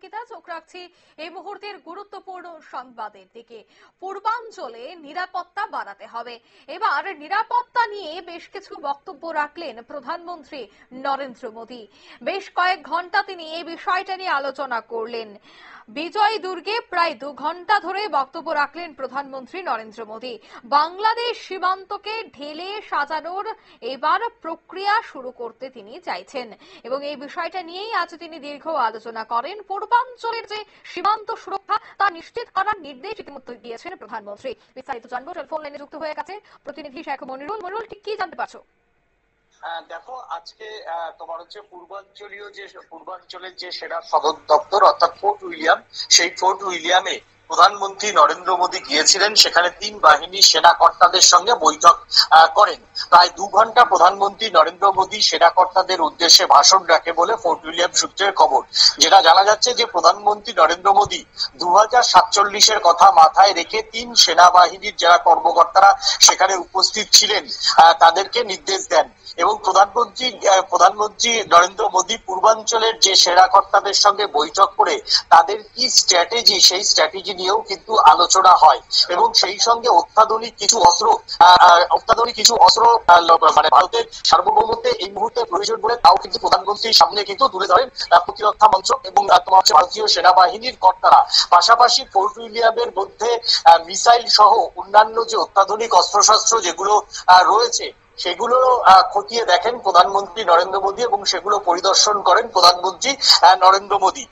অঙ্কিতা, চোখ রাখছি এই মুহূর্তের গুরুত্বপূর্ণ সংবাদের দিকে। পূর্বাঞ্চলে নিরাপত্তা বাড়াতে হবে। এবার নিরাপত্তা নিয়ে বেশ কিছু বক্তব্য রাখলেন প্রধানমন্ত্রী নরেন্দ্র মোদী। বেশ কয়েক ঘন্টা তিনি এই বিষয়টা নিয়ে আলোচনা করলেন। বিজয় দুর্গে প্রায় 2 ঘন্টা ধরে বক্তব্য রাখলেন প্রধানমন্ত্রী নরেন্দ্র মোদী। বাংলাদেশ সীমান্তকে ঢেলে সাজানোর এবার প্রক্রিয়া শুরু করতে তিনি চাইছেন এবং এই বিষয়টা নিয়েই আজ তিনি দীর্ঘ আলোচনা করেন। পূর্বাঞ্চলের যে সীমান্ত সুরক্ষা তা নিশ্চিত করার নির্দেশ ইতিমধ্যে দিয়েছেন প্রধানমন্ত্রী। বিস্তারিত জানবো, টেলিফোন লাইনে যুক্ত হয়ে গেছে প্রতিনিধি শেখ মনিরুল। মনিরুল, ঠিক কি জানতে পারছো? দেখো, আজকে তোমার হচ্ছে পূর্বাঞ্চলের যে সেনা সদর দপ্তর অর্থাৎ ফোর্ট উইলিয়াম, সেই ফোর্ট উইলিয়ামে প্রধানমন্ত্রী নরেন্দ্র মোদী গিয়েছিলেন। সেখানে 3 বাহিনীর সেনা কর্তাদের সঙ্গে বৈঠক করেন। প্রায় 2 ঘন্টা প্রধানমন্ত্রী নরেন্দ্র মোদী সেনা কর্তাদের উদ্দেশ্যে ভাষণ রাখে বলে ফোর্ট উইলিয়াম সূত্রের খবর। যেটা জানা যাচ্ছে যে প্রধানমন্ত্রী নরেন্দ্র মোদী 2047-এর কথা মাথায় রেখে 3 সেনাবাহিনীর যারা কর্মকর্তারা সেখানে উপস্থিত ছিলেন তাদেরকে নির্দেশ দেন এবং প্রধানমন্ত্রী নরেন্দ্র মোদী পূর্বাঞ্চলের যে সেনা কর্তাদের সঙ্গে বৈঠক করে তাদের কি স্ট্র্যাটেজি, সেই স্ট্র্যাটেজি নিয়েও কিন্তু আলোচনা হয় এবং সেই সঙ্গে অত্যাধুনিক কিছু অস্ত্র মানে ভারতের সার্বভৌমত্বে এই মুহূর্তে প্রয়োজন বলে তাও কিন্তু প্রধানমন্ত্রীর সামনে কিন্তু তুলে ধরেন প্রতিরক্ষা মন্ত্রক এবং তোমার হচ্ছে ভারতীয় সেনাবাহিনীর কর্তারা। পাশাপাশি ফোর্ট উইলিয়ামের মধ্যে মিসাইল সহ অন্যান্য যে অত্যাধুনিক অস্ত্রশস্ত্র যেগুলো রয়েছে সেগুলো খতিয়ে দেখেন প্রধানমন্ত্রী নরেন্দ্র মোদী এবং সেগুলো পরিদর্শন করেন প্রধানমন্ত্রী নরেন্দ্র মোদী।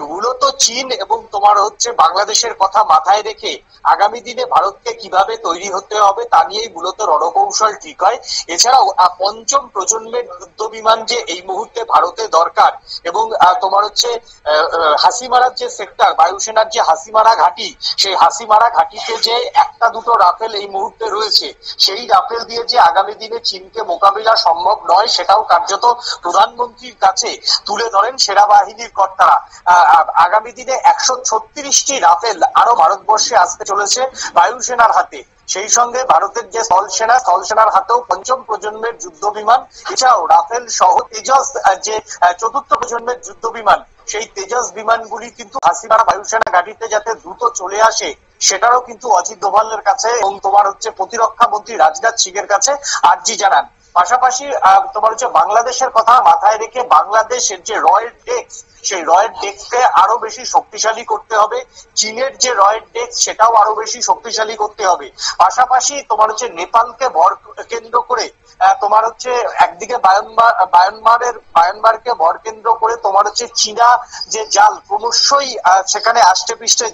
মূলত চীন এবং তোমার হচ্ছে বাংলাদেশের কথা মাথায় রেখে আগামী দিনে ভারতকে কিভাবে তৈরি হতে হবে তা নিয়েই মূলত রণকৌশল ঠিক হয়। এছাড়াও 5ম প্রজন্মের যুদ্ধ বিমান যে এই মুহূর্তে ভারতে দরকার এবং তোমার হচ্ছে হাসিমারার যে সেক্টর, বায়ুসেনার যে হাসিমারা ঘাঁটি, সেই হাসিমারা ঘাঁটিতে যে 1-2 রাফেল এই মুহূর্তে রয়েছে, সেই রাফেল দিয়ে যে আগামী দিনে চীনকে মোকাবিলা সম্ভব নয় সেটাও কার্যত প্রধানমন্ত্রীর কাছে তুলে ধরেন সেনাবাহিনীর কর্তারা। আগামী দিনে 136টি রাফেল আরো ভারতবর্ষে আসতে চলেছে বায়ুসেনার হাতে। সেই সঙ্গে ভারতের যে স্থলসেনার হাতেও 5ম প্রজন্মের যুদ্ধ বিমান, এছাড়াও রাফেল সহ তেজস যে 4র্থ প্রজন্মের যুদ্ধ বিমান, সেই তেজস বিমানগুলি কিন্তু হাসিমারা বায়ুসেনা ঘাঁটিতে যাতে দ্রুত চলে আসে সেটারও কিন্তু অজিত দোভালের কাছে এবং তোমার হচ্ছে প্রতিরক্ষা মন্ত্রী রাজনাথ সিং এর কাছে আর্জি জানান। পাশাপাশি তোমার হচ্ছে বাংলাদেশের কথা মাথায় রেখে বাংলাদেশের যে রয়েড ডেস্ক, সেই রয়েড ডেস্ককে আরো বেশি শক্তিশালী করতে হবে। চীনের যে রয়েড ডেস্ক সেটাও আরো বেশি শক্তিশালী করতে হবে। পাশাপাশি তোমার হচ্ছে নেপালকে ভর কেন্দ্র করে তোমার হচ্ছে একদিকে বায়ানমারকে ভর কেন্দ্র করে তোমার হচ্ছে চীনা যে জাল ক্রমশই সেখানে আষ্টে পৃষ্ঠে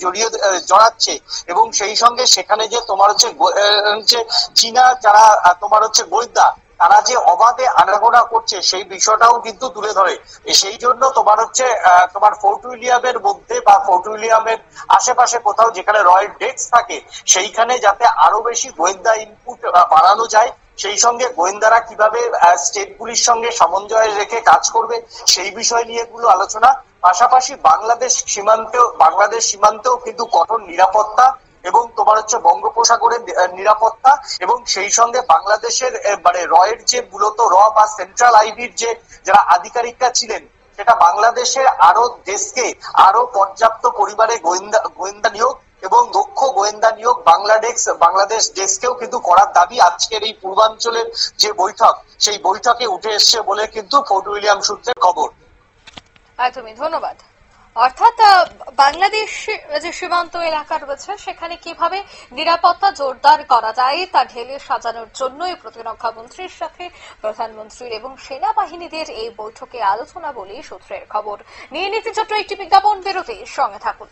জড়াচ্ছে এবং সেই সঙ্গে সেখানে যে তোমার হচ্ছে চীনা যারা তোমার হচ্ছে গোয়েন্দা তারা যে অবাধে আনাগোনা করছে সেই বিষয়টাও কিন্তু তুলে ধরে। সেই জন্য তোমার হচ্ছে তোমার ফোর্ট উইলিয়ামের মধ্যে বা ফোর্ট উইলিয়ামের আশেপাশে কোথাও যেখানে রয়েড ডেস্ক থাকে সেইখানে যাতে আরো বেশি গোয়েন্দা ইনপুট বাড়ানো যায়, সেই সঙ্গে গোয়েন্দারা কিভাবে স্টেটগুলির সঙ্গে সামঞ্জস্য রেখে কাজ করবে সেই বিষয় নিয়ে এগুলো আলোচনা। পাশাপাশি বাংলাদেশ সীমান্তেও কিন্তু কঠোর নিরাপত্তা এবং তোমার হচ্ছে বঙ্গোপসাগরের নিরাপত্তা এবং সেই সঙ্গে বাংলাদেশের মানে রয়ের যে মূলত বা সেন্ট্রাল আইবির যে যারা আধিকারিকরা ছিলেন সেটা বাংলাদেশের দেশকে আরো পর্যাপ্ত পরিমাণে গোয়েন্দা নিয়োগ এবং দক্ষ গোয়েন্দা নিয়োগ বাংলাদেশ দেশকেও কিন্তু করার দাবি আজকের এই পূর্বাঞ্চলের যে বৈঠক, সেই বৈঠকে উঠে এসছে বলে কিন্তু ফোর্ট উইলিয়াম সূত্রের খবর। একদমই, ধন্যবাদ। অর্থাৎ বাংলাদেশ যে সীমান্ত এলাকা রয়েছে সেখানে কিভাবে নিরাপত্তা জোরদার করা যায় তা ঢেলে সাজানোর জন্যই প্রতিরক্ষা মন্ত্রীর সাথে প্রধানমন্ত্রীর এবং সেনাবাহিনীদের এই বৈঠকে আলোচনা বলেই সূত্রের খবর। নিয়ে নিতে ছোট্ট একটি বিজ্ঞাপন বিরতি, সঙ্গে থাকুন।